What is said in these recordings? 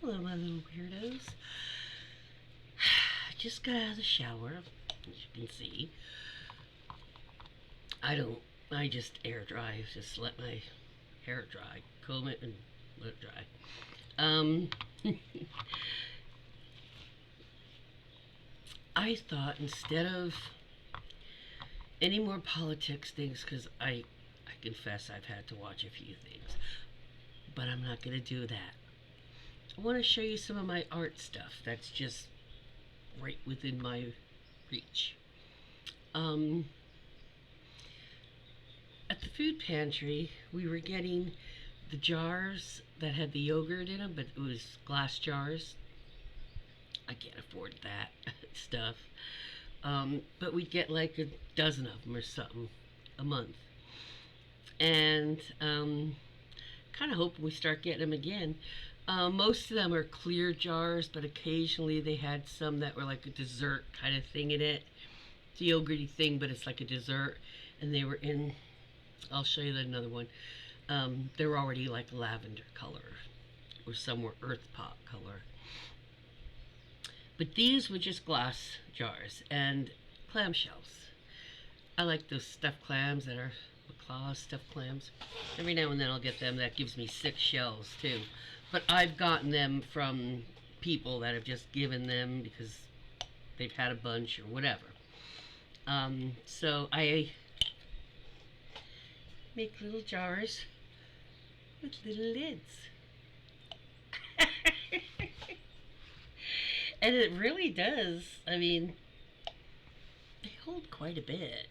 Hello, my little weirdos. Just got out of the shower, as you can see. I just air dry, just let my hair dry, comb it and let it dry. Um, I thought instead of any more politics things, because I confess I've had to watch a few things, but I'm not going to do that. I want to show you some of my art stuff that's just right within my reach. Um, at the food pantry, we were getting the jars that had the yogurt in them, but it was glass jars. I can't afford that stuff. But we'd get like a dozen of them or something a month. And kind of hoping we start getting them again. Most of them are clear jars, but occasionally they had some that were like a dessert kind of thing in it. It's a yogurty thing, but it's like a dessert. And they were in, I'll show you another one. They were already like lavender color, or some were earth pot color. But these were just glass jars and clamshells. I like those stuffed clams that are claw stuffed clams. Every now and then I'll get them. That gives me 6 shells too. But I've gotten them from people that have just given them because they've had a bunch or whatever. So I make little jars with little lids. And it really does. I mean, they hold quite a bit.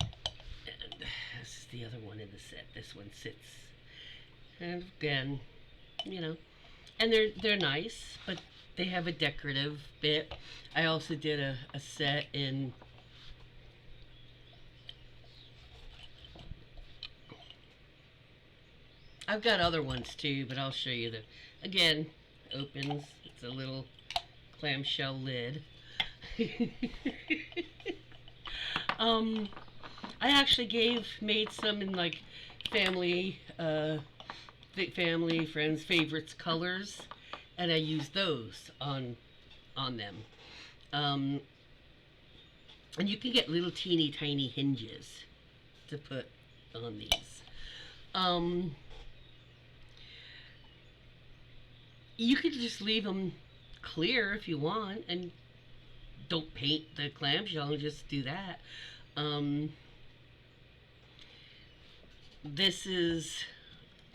And this is the other one in the set. This one sits. And again, you know, and they're nice, but they have a decorative bit. I also did a set in I've got other ones too, but I'll show you the again, opens, it's a little clamshell lid. um I actually made some in like family family friends favorites colors, and I used those on them. um and you can get little teeny tiny hinges to put on these. um you could just leave them clear if you want, and don't paint the clamshell, and just do that. um this is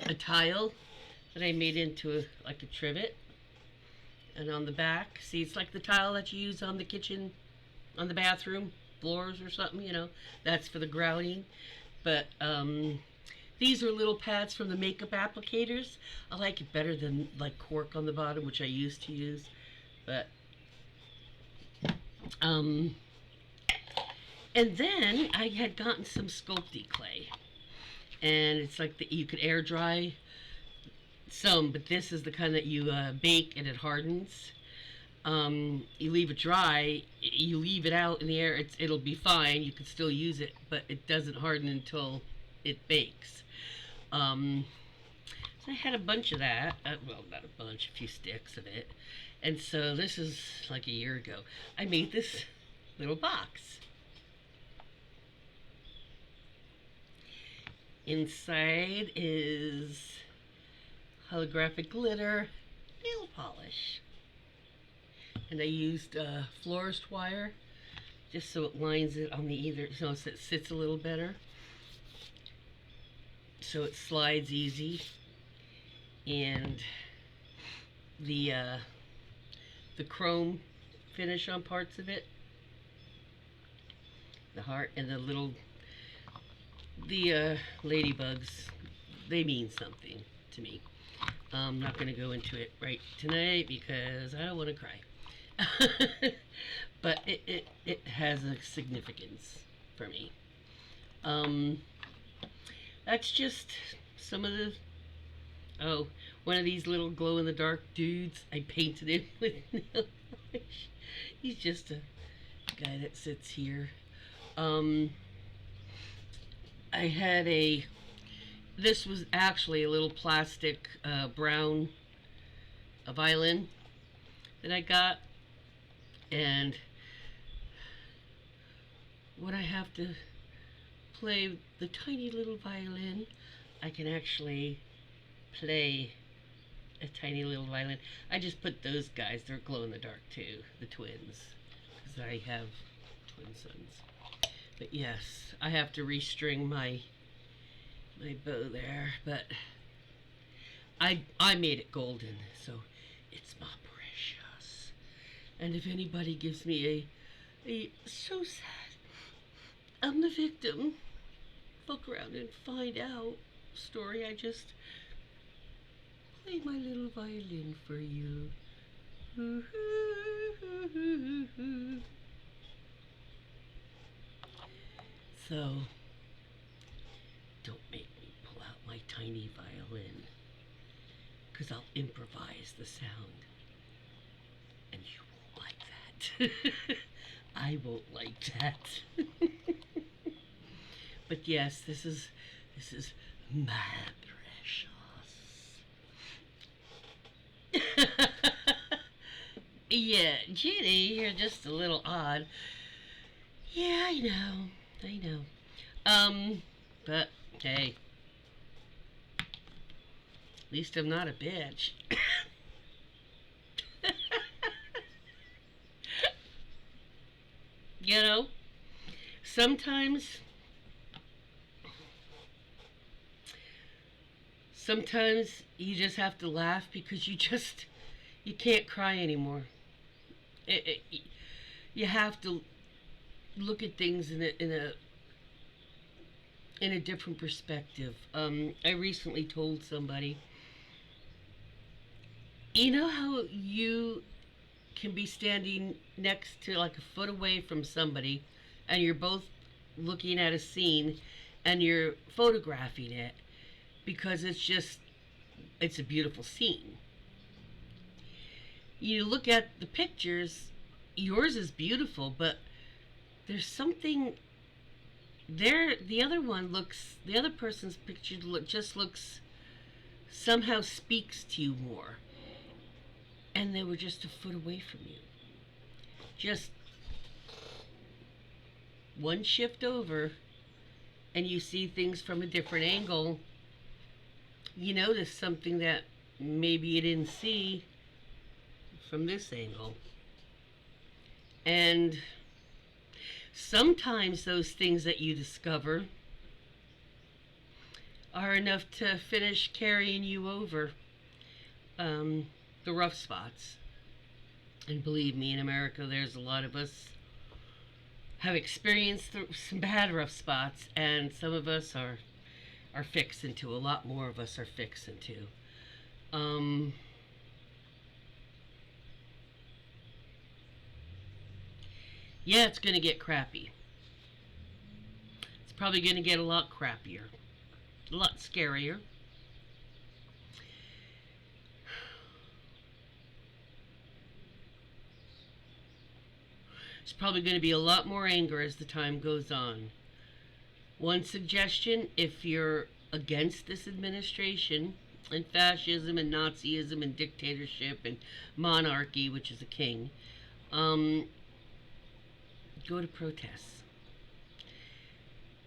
a tile that I made into like a trivet, and on the back, see, it's like the tile that you use on the kitchen, on the bathroom floors or something, that's for the grouting. But these are little pads from the makeup applicators. I like it better than like cork on the bottom, which I used to use. But and then I had gotten some Sculpey clay, and it's like you could air dry some, but this is the kind that you bake and it hardens. You leave it dry, you leave it out in the air, it'll be fine, you can still use it, but it doesn't harden until it bakes. So I had a bunch of that, well, not a bunch, a few sticks of it. And so this is like a year ago. I made this little box. Inside is holographic glitter, nail polish. And I used florist wire just so it lines it on the either, so it sits a little better. So it slides easy. And the chrome finish on parts of it, the heart and the little ladybugs, they mean something to me. I'm not going to go into it right tonight because I don't want to cry. But it has a significance for me. That's just some of the, one of these little glow-in-the-dark dudes I painted him with nail polish. He's just a guy that sits here. I had this was actually a little plastic brown a violin that I got, and when I have to play the tiny little violin, I can actually play a tiny little violin. I just put those guys, they're glow in the dark too, the twins, because I have twin sons. But yes, I have to restring my bow there, but I made it golden, so it's my precious. And if anybody gives me a so sad, I'm the victim, fuck around and find out story, I just play my little violin for you. So, don't make me pull out my tiny violin, because I'll improvise the sound, and you won't like that. I won't like that. But yes, this is my precious. Yeah, Ginny, you're just a little odd. Yeah, I know. But hey, at least I'm not a bitch. You know, sometimes you just have to laugh because you can't cry anymore. You have to look at things in a different perspective. I recently told somebody, you know how you can be standing next to, like, a foot away from somebody, and you're both looking at a scene and you're photographing it because it's a beautiful scene. You look at the pictures, yours is beautiful, but there's something there. The other person's picture just looks, somehow speaks to you more. And they were just a foot away from you. Just one shift over, and you see things from a different angle. You notice something that maybe you didn't see from this angle. And sometimes those things that you discover are enough to finish carrying you over the rough spots. And believe me, in America, there's a lot of us have experienced some bad rough spots, and some of us are fixing to. A lot more of us are fixing to. Yeah, it's going to get crappy. It's probably going to get a lot crappier, a lot scarier. There's probably going to be a lot more anger as the time goes on. One suggestion, if you're against this administration and fascism and Nazism and dictatorship and monarchy, which is a king, go to protests.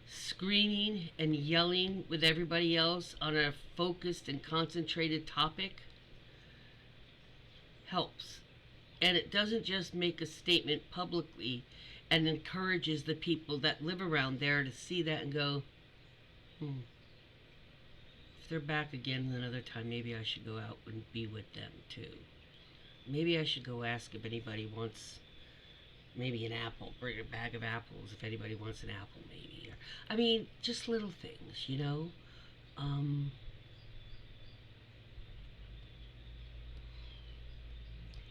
Screaming and yelling with everybody else on a focused and concentrated topic helps. And it doesn't just make a statement publicly and encourages the people that live around there to see that and go, if they're back again another time, maybe I should go out and be with them too. Maybe I should go ask if anybody wants maybe an apple, bring a bag of apples if anybody wants an apple maybe. I mean, just little things, you know.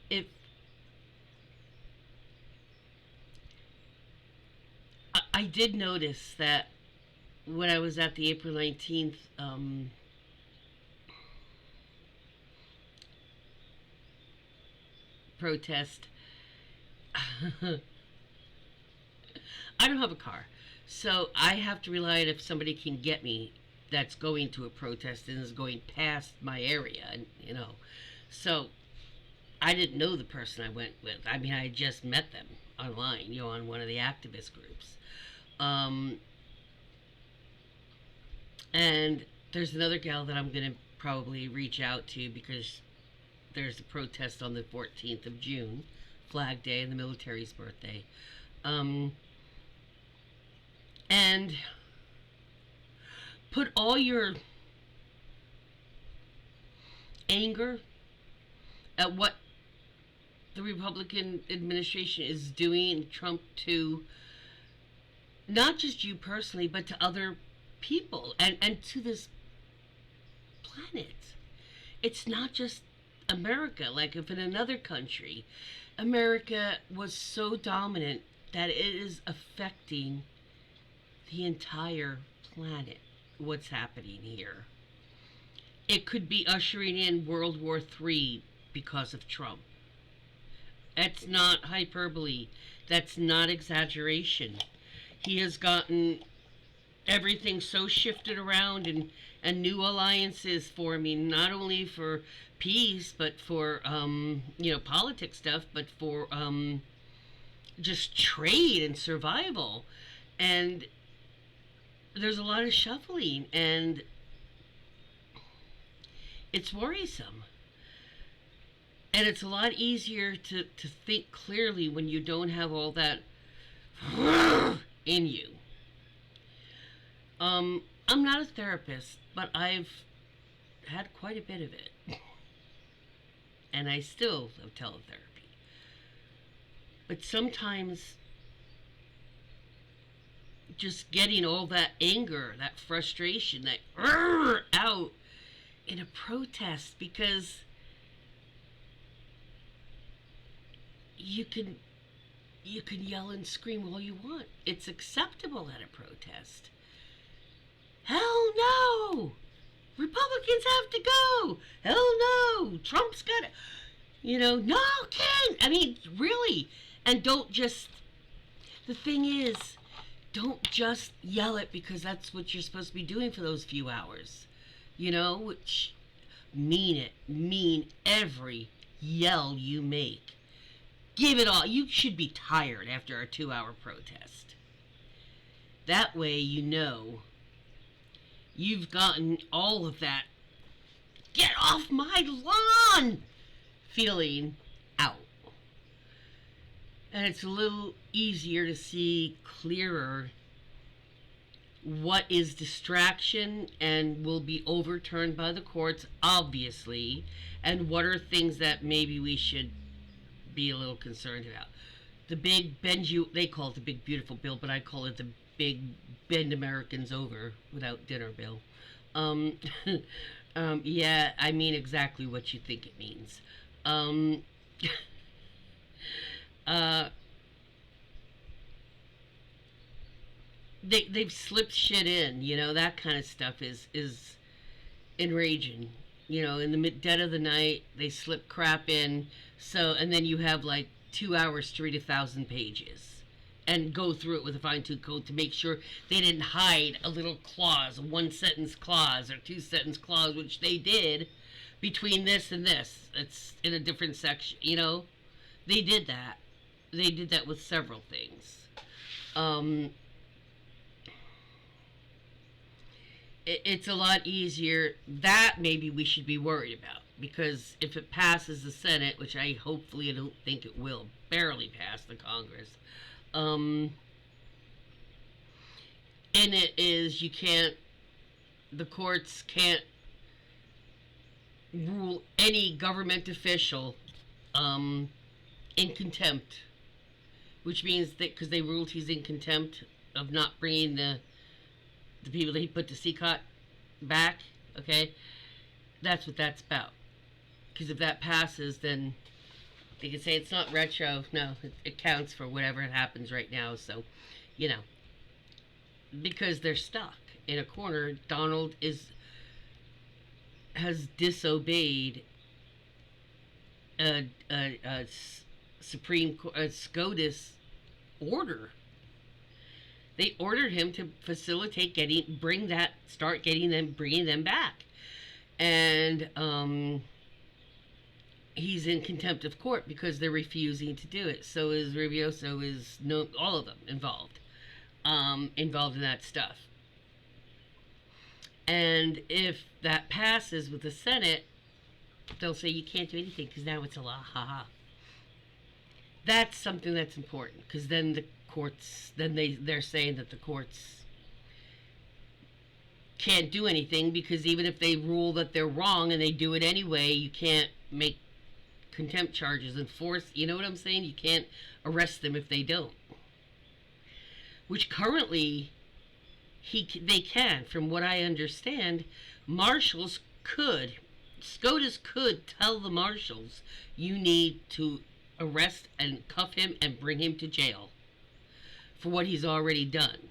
If I did notice that when I was at the April 19th protest, I don't have a car, so I have to rely on if somebody can get me that's going to a protest and is going past my area, and so I didn't know the person I went with. I mean, I had just met them online, on one of the activist groups. Um, and there's another gal that I'm going to probably reach out to because there's a protest on the 14th of June, Flag Day, and the military's birthday. Um, and put all your anger at what the Republican administration is doing, Trump, to not just you personally, but to other people and to this planet. It's not just America. Like if in another country, America was so dominant that it is affecting the entire planet, what's happening here. It could be ushering in World War III because of Trump. That's not hyperbole. That's not exaggeration. He has gotten everything so shifted around and new alliances forming, not only for peace, but for, politics stuff, but for just trade and survival. And there's a lot of shuffling, and it's worrisome. And it's a lot easier to think clearly when you don't have all that in you. I'm not a therapist, but I've had quite a bit of it. And I still have teletherapy. But sometimes just getting all that anger, that frustration, that out in a protest, because you can yell and scream all you want. It's acceptable at a protest. Hell no! Republicans have to go! Hell no! Trump's got to... no, Ken! I mean, really. And don't just... The thing is, don't just yell it because that's what you're supposed to be doing for those few hours. Which... Mean it. Mean every yell you make. Give it all. You should be tired after a 2-hour protest. That way you've gotten all of that get off my lawn feeling out. And it's a little easier to see clearer what is distraction and will be overturned by the courts, obviously, and what are things that maybe we should be a little concerned about. The big bend they call it the big beautiful bill, but I call it the big bend Americans over without dinner bill. Yeah, I mean exactly what you think it means. They've slipped shit in, that kind of stuff is enraging. In the dead of the night, they slip crap in. So, and then you have like 2 hours to read 1,000 pages and go through it with a fine-tooth comb to make sure they didn't hide a little clause, a 1-sentence clause or 2-sentence clause, which they did between this and this. It's in a different section, They did that. They did that with several things. It's a lot easier. That maybe we should be worried about, because if it passes the Senate, which I don't think it will, barely pass the Congress, and it is the courts can't rule any government official in contempt, which means that because they ruled he's in contempt of not bringing the people that he put to CCOT back, okay? That's what that's about. Because if that passes, then they can say it's not retro. No, it counts for whatever happens right now. So, because they're stuck in a corner. Donald has disobeyed a Supreme Court, a SCOTUS order. They ordered him to facilitate bringing them back. And he's in contempt of court because they're refusing to do it. So is Rubio. So is no all of them involved in that stuff. And if that passes with the Senate, they'll say you can't do anything because now it's a law. Ha ha. That's something that's important because then the courts, then they're saying that the courts can't do anything because even if they rule that they're wrong and they do it anyway, you can't make contempt charges and force. You know what I'm saying? You can't arrest them if they don't. Which currently they can, from what I understand, marshals could, SCOTUS could tell the marshals, you need to arrest and cuff him and bring him to jail for what he's already done.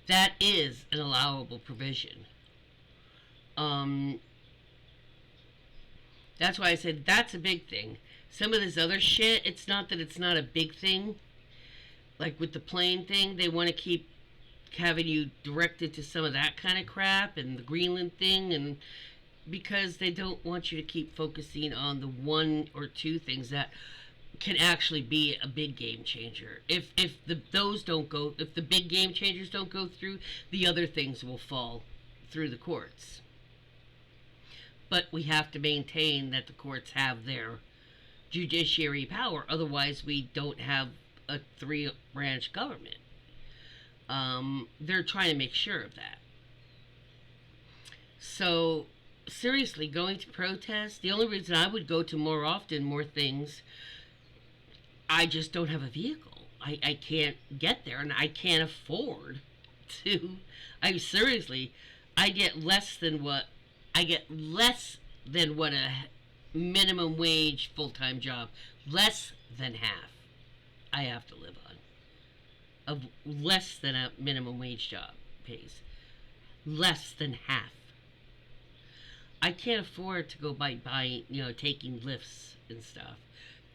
That is an allowable provision. That's why I said that's a big thing. Some of this other shit, it's not that it's not a big thing. Like with the plane thing, they want to keep having you directed to some of that kind of crap and the Greenland thing, and because they don't want you to keep focusing on the one or two things that can actually be a big game changer. If those don't go, if the big game changers don't go through, the other things will fall through the courts. But we have to maintain that the courts have their judiciary power. Otherwise, we don't have a three-branch government. They're trying to make sure of that. So, seriously, going to protest, the only reason I would go to more often, more things, I just don't have a vehicle. I can't get there, and I can't afford to. I get less than what a minimum wage full-time job, less than half, I have to live on, of less than a minimum wage job pays. Less than half. I can't afford to go by taking lifts and stuff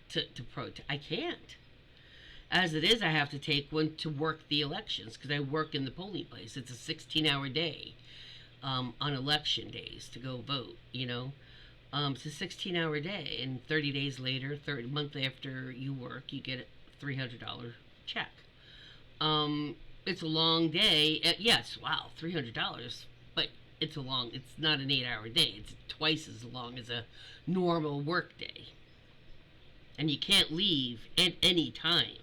to protest. I can't. As it is, I have to take one to work the elections because I work in the polling place. It's a 16-hour day on election days to go vote, It's a 16-hour day, and 30 days later, a month after you work, you get a $300 check. It's a long day. Yes, wow, $300, but it's not an 8-hour day. It's twice as long as a normal work day. And you can't leave at any time.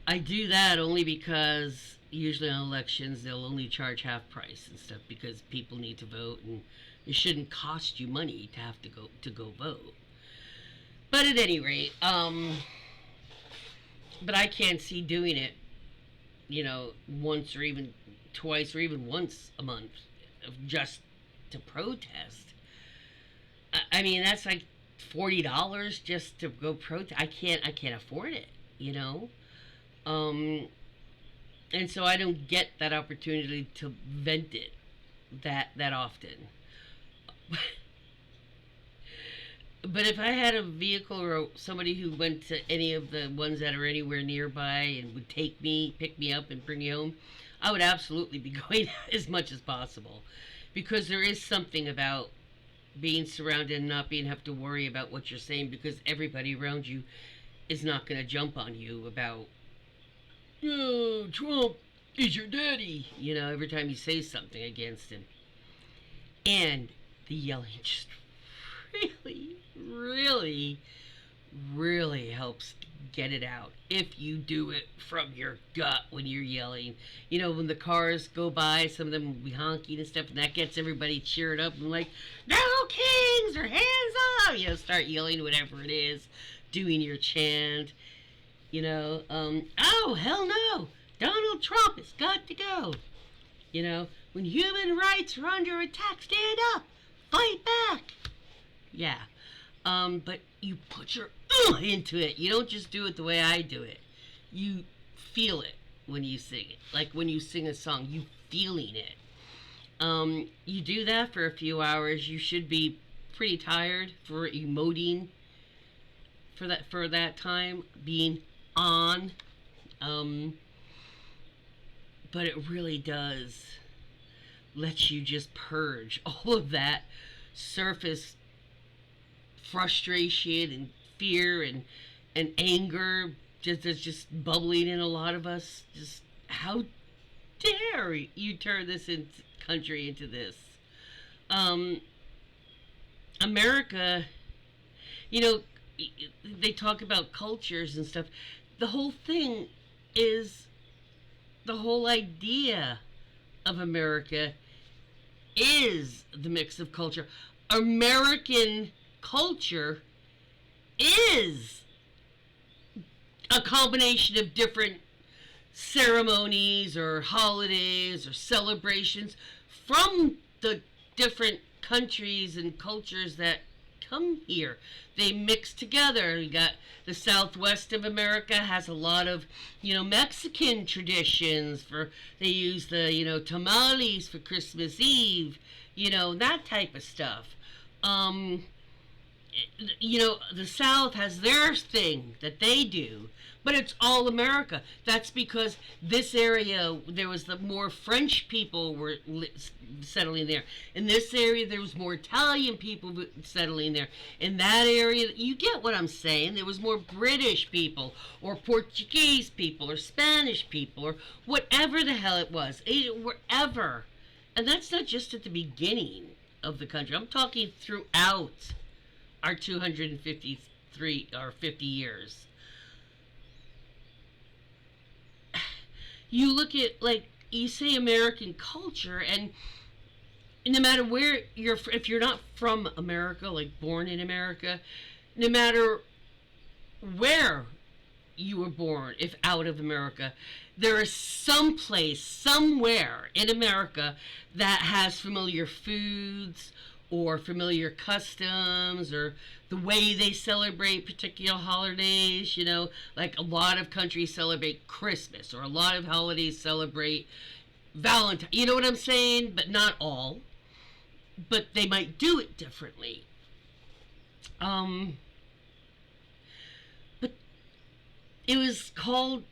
I do that only because usually on elections they'll only charge half price and stuff because people need to vote, and it shouldn't cost you money to have to go vote. But at any rate, but I can't see doing it, once or even twice or even once a month, just to protest. I mean, that's like $40 just to go protest. I can't afford it, and so I don't get that opportunity to vent it that often. But if I had a vehicle or somebody who went to any of the ones that are anywhere nearby and would pick me up and bring me home, I would absolutely be going as much as possible. Because there is something about being surrounded and not have to worry about what you're saying, because everybody around you is not going to jump on you about, oh, Trump is your daddy, every time you say something against him. And the yelling just really, really, really helps get it out if you do it from your gut when you're yelling. When the cars go by, some of them will be honking and stuff, and that gets everybody cheered up and like, no kings or hands up, start yelling whatever it is, doing your chant, oh hell no, Donald Trump has got to go. When human rights are under attack, stand up, fight back. Yeah. But you put your into it. You don't just do it the way I do it. You feel it when you sing it. Like when you sing a song, you feeling it. You do that for a few hours. You should be pretty tired for emoting for that time, being on. but it really does let you just purge all of that surface frustration and fear and anger that's just bubbling in a lot of us. Just how dare you turn this country into this? Um, America, you know, they talk about cultures and stuff. The whole thing is the whole idea of America is the mix of culture. American culture is a combination of different ceremonies or holidays or celebrations from the different countries and cultures that come here. They mix together. You got the Southwest of America has a lot of, Mexican traditions for, they use the, tamales for Christmas Eve, that type of stuff. Um, the South has their thing that they do, but it's all America. That's because this area, there was the more French people were settling there. In this area, there was more Italian people settling there. In that area, you get what I'm saying. There was more British people, or Portuguese people, or Spanish people, or whatever the hell it was, Asian, wherever. And that's not just at the beginning of the country. I'm talking throughout our 253 or 50 years. You look at, like, you say American culture, and no matter where you're, if you're not from America, like born in America, no matter where you were born, if out of America, there is some place, somewhere in America that has familiar foods or familiar customs or the way they celebrate particular holidays. Like a lot of countries celebrate Christmas, or a lot of holidays celebrate Valentine. You know what I'm saying? But not all. But they might do it differently. But it was called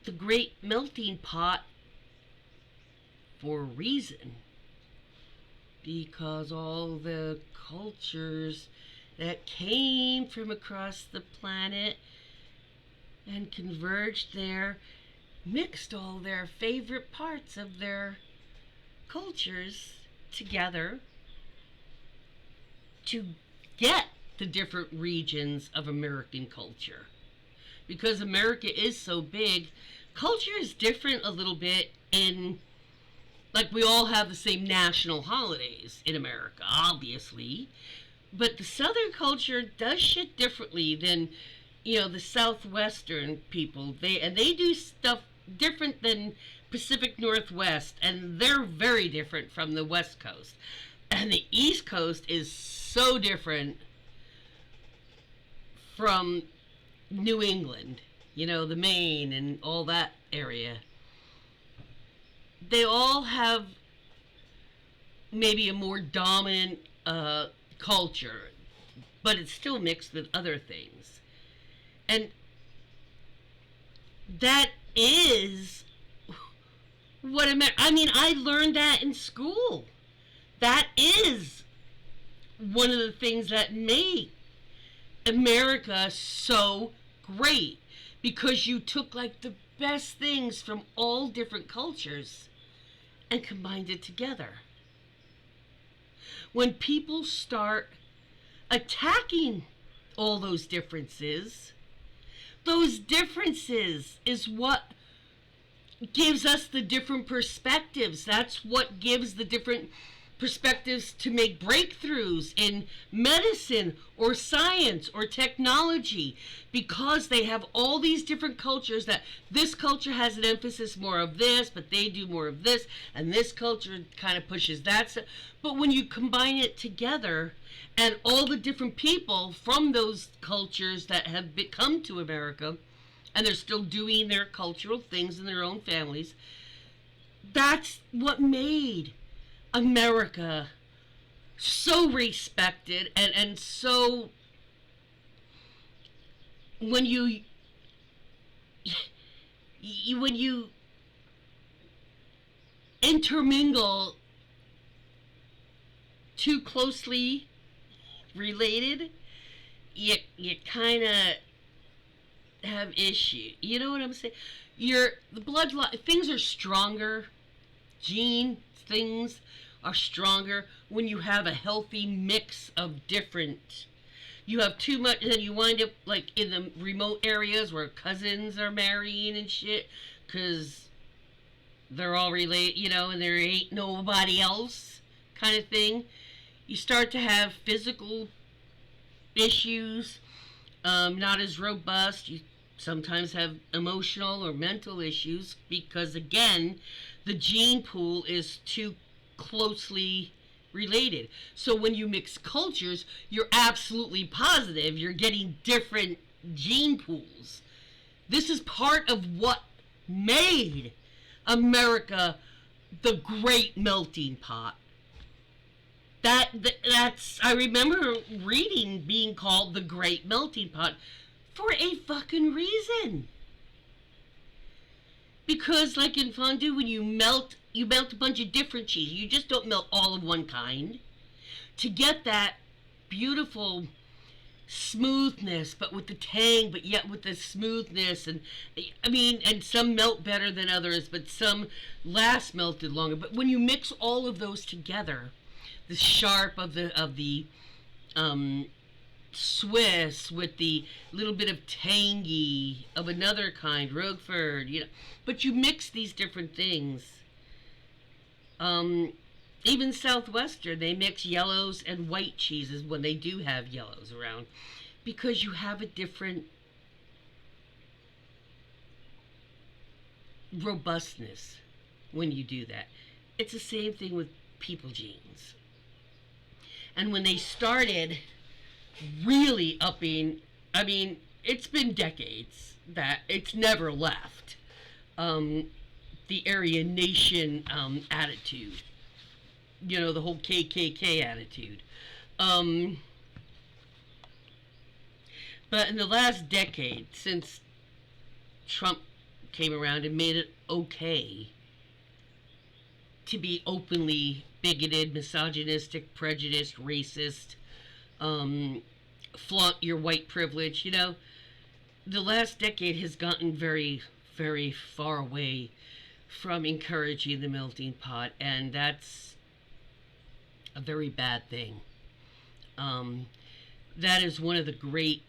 the Great Melting Pot for a reason. Because all the cultures that came from across the planet and converged there mixed all their favorite parts of their cultures together to get the different regions of American culture. Because America is so big, culture is different a little bit in, like, we all have the same national holidays in America, obviously. But the Southern culture does shit differently than, the Southwestern people. They do stuff different than Pacific Northwest, and they're very different from the West Coast. And the East Coast is so different from New England, the Maine and all that area. They all have maybe a more dominant culture, but it's still mixed with other things. And that is what I learned that in school. That is one of the things that made America so great, because you took like the best things from all different cultures and combined it together. When people start attacking all those differences is what gives us the different perspectives. That's what gives the different perspectives to make breakthroughs in medicine or science or technology, because they have all these different cultures. That this culture has an emphasis more of this, but they do more of this, and this culture kind of pushes that. But when you combine it together, and all the different people from those cultures that have come to America, and they're still doing their cultural things in their own families, that's what made America so respected. And so when you intermingle too closely related, you kind of have issue. You know what I'm saying? The bloodline things are stronger. Gene things are stronger when you have a healthy mix of different. You have too much, and then you wind up like in the remote areas where cousins are marrying and shit, because they're all related, and there ain't nobody else, kind of thing. You start to have physical issues, not as robust. You sometimes have emotional or mental issues because, again, the gene pool is too closely related. So when you mix cultures, you're absolutely positive you're getting different gene pools. This is part of what made America the great melting pot. That's I remember reading being called the great melting pot for a fucking reason. Because like in fondue, when you melt a bunch of different cheese. You just don't melt all of one kind to get that beautiful smoothness, but with the tang, but yet with the smoothness. And I mean, and some melt better than others, but some last melted longer. But when you mix all of those together, the sharp of the Swiss with the little bit of tangy of another kind, Roquefort, but you mix these different things. Even Southwestern, they mix yellows and white cheeses when they do have yellows around, because you have a different robustness when you do that. It's the same thing with people genes. And when they started really upping, I mean, it's been decades that it's never left. The Aryan Nation attitude, the whole KKK attitude. But in the last decade, since Trump came around and made it okay to be openly bigoted, misogynistic, prejudiced, racist, flaunt your white privilege, the last decade has gotten very, very far away from encouraging the melting pot, and that's a very bad thing. That is one of the great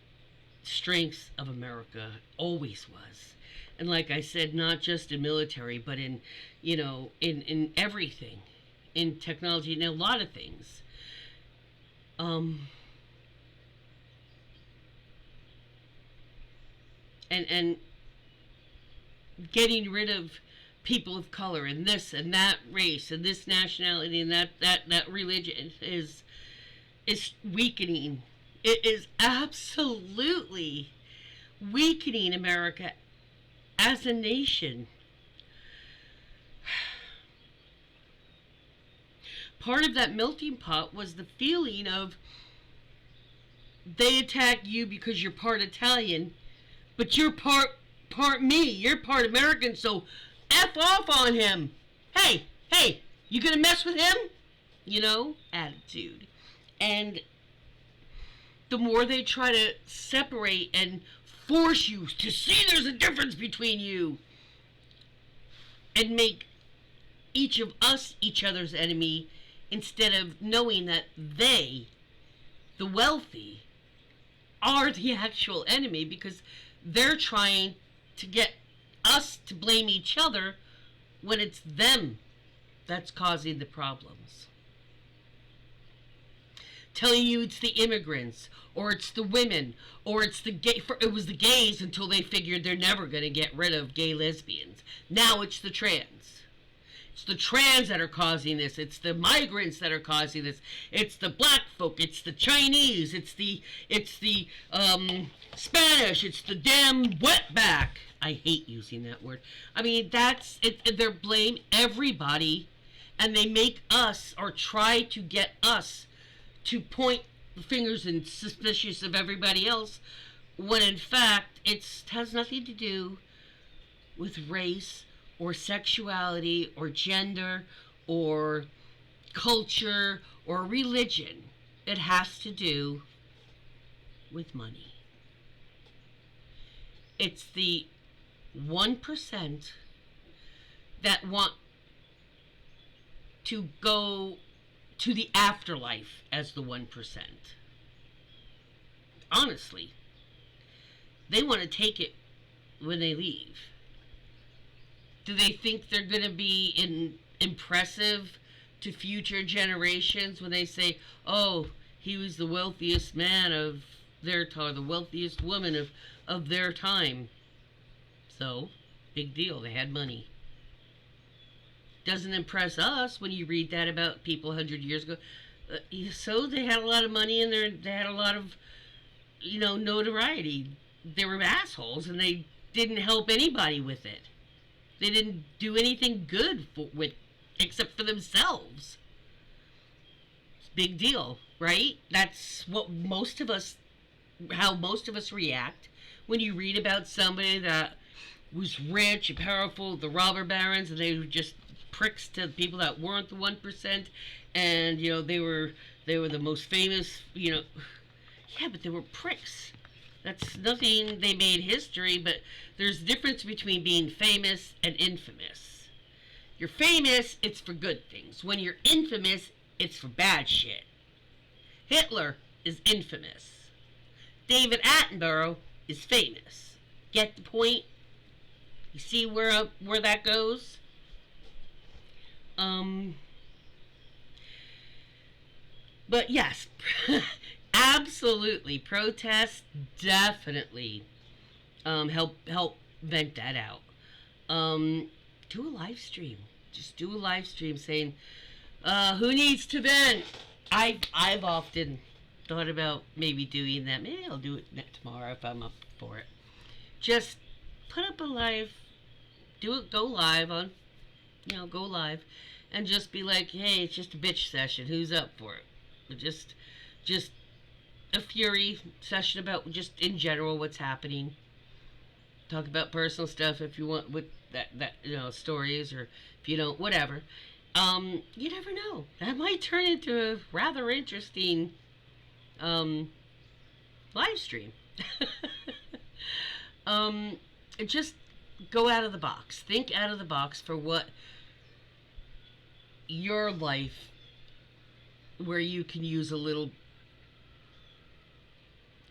strengths of America, always was. And like I said, not just in military, but in everything, in technology, in a lot of things. And getting rid of people of color and this and that race and this nationality and that religion is weakening. It is absolutely weakening America as a nation. Part of that melting pot was the feeling of they attack you because you're part Italian, but you're part me. You're part American, so F off on him. Hey, you gonna mess with him? Attitude. And the more they try to separate and force you to see there's a difference between you and make each of us each other's enemy, instead of knowing that they, the wealthy, are the actual enemy, because they're trying to get us to blame each other when it's them that's causing the problems. Telling you it's the immigrants, or it's the women, or it's it was the gays until they figured they're never going to get rid of gay lesbians. Now it's the trans. It's the trans that are causing this. It's the migrants that are causing this. It's the black folk. It's the Chinese. It's the Spanish. It's the damn wetback. I hate using that word. I mean, that's it. They blame everybody, and they make us, or try to get us, to point the fingers and suspicious of everybody else, when in fact it has nothing to do with race or sexuality or gender or culture or religion. It has to do with money. It's the 1% that want to go to the afterlife as the 1%. Honestly, they want to take it when they leave. Do they think they're going to be impressive to future generations when they say, oh, he was the wealthiest man of their time, the wealthiest woman of their time? So, big deal. They had money. Doesn't impress us when you read that about people 100 years ago. So they had a lot of money and they had a lot of, notoriety. They were assholes and they didn't help anybody with it. They didn't do anything good except for themselves. It's a big deal, right? That's what how most of us react when you read about somebody that was rich and powerful, the robber barons, and they were just pricks to people that weren't the 1%, and they were the most famous. Yeah, but they were pricks. That's nothing. They made history, but there's a difference between being famous and infamous. You're famous, it's for good things. When you're infamous, it's for bad shit. Hitler is infamous. David Attenborough is famous. Get the point? You see where that goes? But yes, absolutely, protest definitely help vent that out. Do a live stream. Just do a live stream saying, who needs to vent? I've often thought about maybe doing that. Maybe I'll do it tomorrow if I'm up for it. Just put up a live, go live on, go live, and just be like, hey, it's just a bitch session. Who's up for it? Just a fury session about just in general what's happening. Talk about personal stuff if you want with that stories, or if you don't, whatever. You never know. That might turn into a rather interesting live stream. Just go out of the box. Think out of the box for what your life, where you can use a little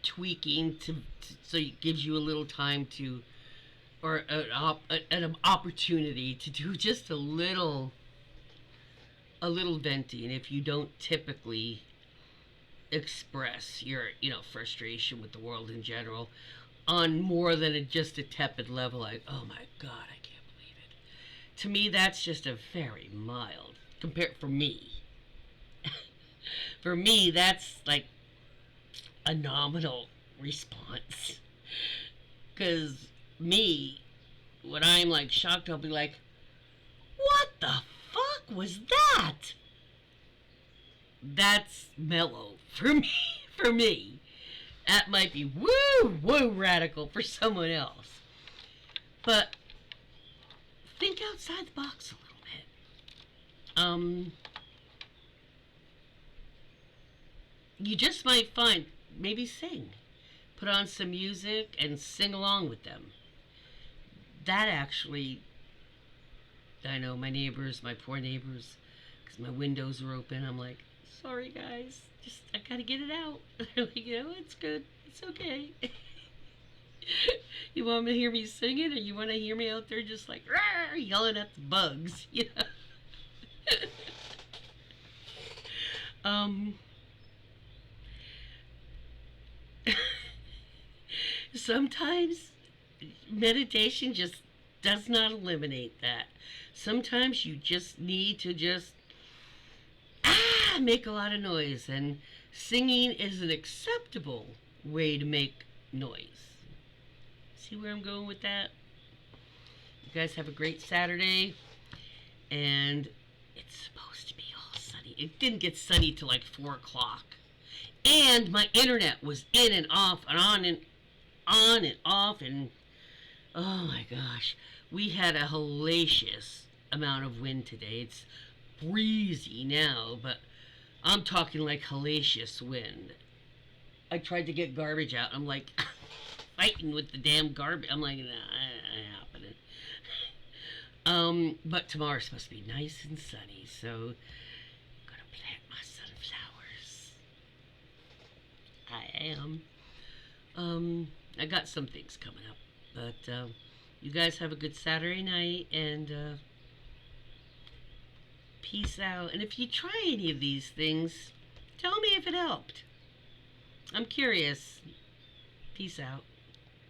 tweaking so it gives you a little time to, or an opportunity to do just a little venting if you don't typically express your frustration with the world in general on more than just a tepid level, like, oh my god, I can't believe it. To me, that's just a very mild for me. For me, that's like a nominal response. Because me, when I'm like shocked, I'll be like, what the fuck was that? That's mellow for me. For me. That might be woo radical for someone else. But think outside the box a little bit. You just might find, maybe sing. Put on some music and sing along with them. That actually, I know my poor neighbors, because my windows are open, I'm like, sorry guys, I gotta get it out. They're like, it's good, it's okay. You want to hear me sing it, or you want to hear me out there just like, yelling at the bugs, Sometimes meditation just does not eliminate that. Sometimes you just need to make a lot of noise, and singing is an acceptable way to make noise. See where I'm going with that? You guys have a great Saturday, and it's supposed to be all sunny. It didn't get sunny till like 4 o'clock. And my internet was in and off and on and off, and oh my gosh. We had a hellacious amount of wind today. It's breezy now, but I'm talking like hellacious wind. I tried to get garbage out. I'm like fighting with the damn garbage. I'm like, nah, ain't happening. But tomorrow's supposed to be nice and sunny, so I'm gonna plant my sunflowers. I am. I got some things coming up, but you guys have a good Saturday night and peace out. And if you try any of these things, tell me if it helped. I'm curious. Peace out.